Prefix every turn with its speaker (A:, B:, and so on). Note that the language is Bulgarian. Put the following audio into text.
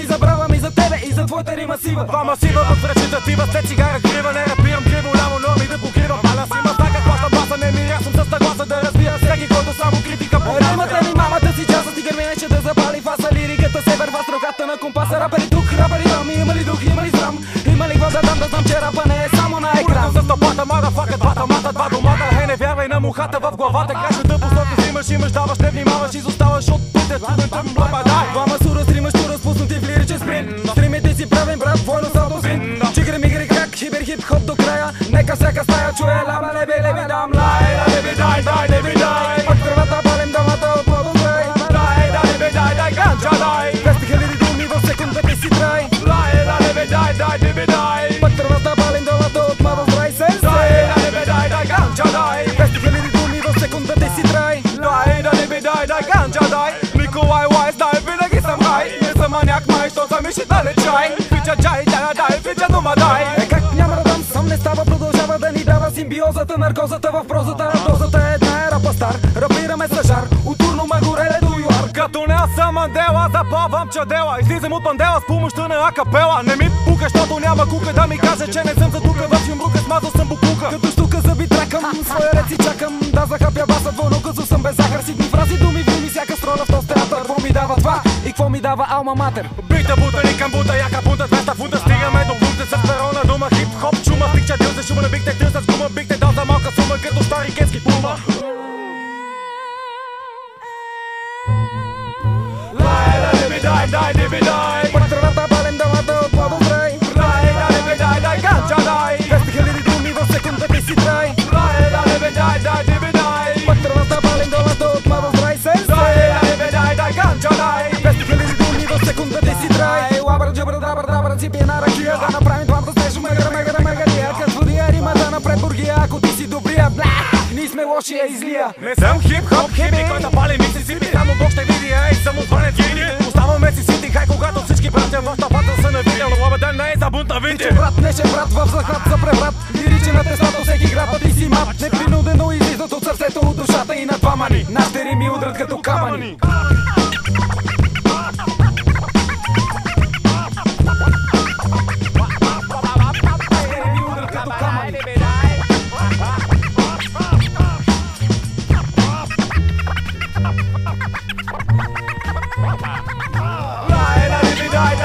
A: и забравям и за тебе, и за твоята рима сива.
B: Два масива в речитатива, след цигара крива. Не рапирам криво, ляво, но ми да покривам. Баланс има така, класа баса, не ми съм с нагласа да разбия всеки, който само критика показва.
A: Римата ми мамата си часа, ти гърменече да запали фаса. Лириката се върва с ръката на компаса. Рапери тук, рапери там, има ли дух, има ли зрам? Има ли вода дам да знам, че рапа не е само на екран.
B: С стопата, мадафака, двата мата, два домата. Хей, не вярвай на мухата в главата. Грешната посока взимаш, имаш, даваш, не внимаваш, изоставаш от пътя. Чуден блабадай.
A: Двама сура, стрима, щура, спуснати в лиричен спринт. Стримите си правен брат, двойно салто свин. Чигри, мигри, крак, хибер, хип, хоп до края. Нека всяка стая чуе лама, леби, леби, дам, лай, да, леби, дай, дай, леби, дай. Пак кръвата палим дамата от младо край.
B: Лай, да, леби, дай, дай, ганджа, дай.
A: 200 хиляди думи в секунда ти си трай.
B: Лай, да, леби, дай, дай, леби, дай.
A: Пак кръвата палим дамата от младо край.
B: Лай, да, леби, дай, дай, ганджа, дай.
A: 200 хиляди думи в секунда ти си трай.
B: Лай, да, леби, дай, дай, ганджа, дай. Николай Уайс, дай, винаги съм рай. Не съм маняк, май, що съм и ще дали чай. Пича чай, дай, пича дума, дай.
A: Как няма да дам, сам не става, продължава да ни дава симбиозата, наркозата в прозата. Дозата е една е рапа стар, рапираме с жар, от Турно Магореле до ЮАР.
B: Като не съм Мандела, запълвам чадела. Излизам от пандела с помощта на акапела. Не ми пука, защото няма кука да ми каже, че не съм за тука. В юмрука смазал съм букука.
A: Като штука зъби тракам, своя ред си чакам. Да захапя баса, двойно късо съм без захар. Сидни фрази, думи, вими, всяка строля в този театър. Какво ми дава това и какво ми дава алма матер?
B: Бита, бута, никам бута, яка бунта, 200 фунта. Стигаме до бунта с перона, дума, хип-хоп, чума. Пикча дил за шума на биг тек, с гума. Биг тек дал за малка сума, като стари кетски пума. Дай, дай, дай.
A: Пак тръвата палим дамата от младо край.
B: Дай, ганджа, дай.
A: 200 хиляди думи в секунда ти си трай.
B: Дай.
A: Пак тръвата палим дамата от младо край.
B: Дай, ганджа, дай.
A: 200 хиляди думи в секунда ти си трай. Лабра, джабра, дабра, дабра, си пие на ракия. Да направим двамата смешно, мегара. Като дия римата напред бургия, ако ти си добрия. Ние сме лошия излия.
B: Не съм хип-хоп, хипи, който пали Мисисипи. Само Бог ще види, ей, съм отвънен гини. Оставаме си сити, хай когато всички братя в тапата са навидя. Лова ден не е за бунта винти.
A: Брат, не ще брат в захват за преврат. Лиричен атестат, всеки град, ти си мат. Непринудено излизат от сърцето, от душата и на двама ни. Нашите рими удрят като камъни.
B: Дай,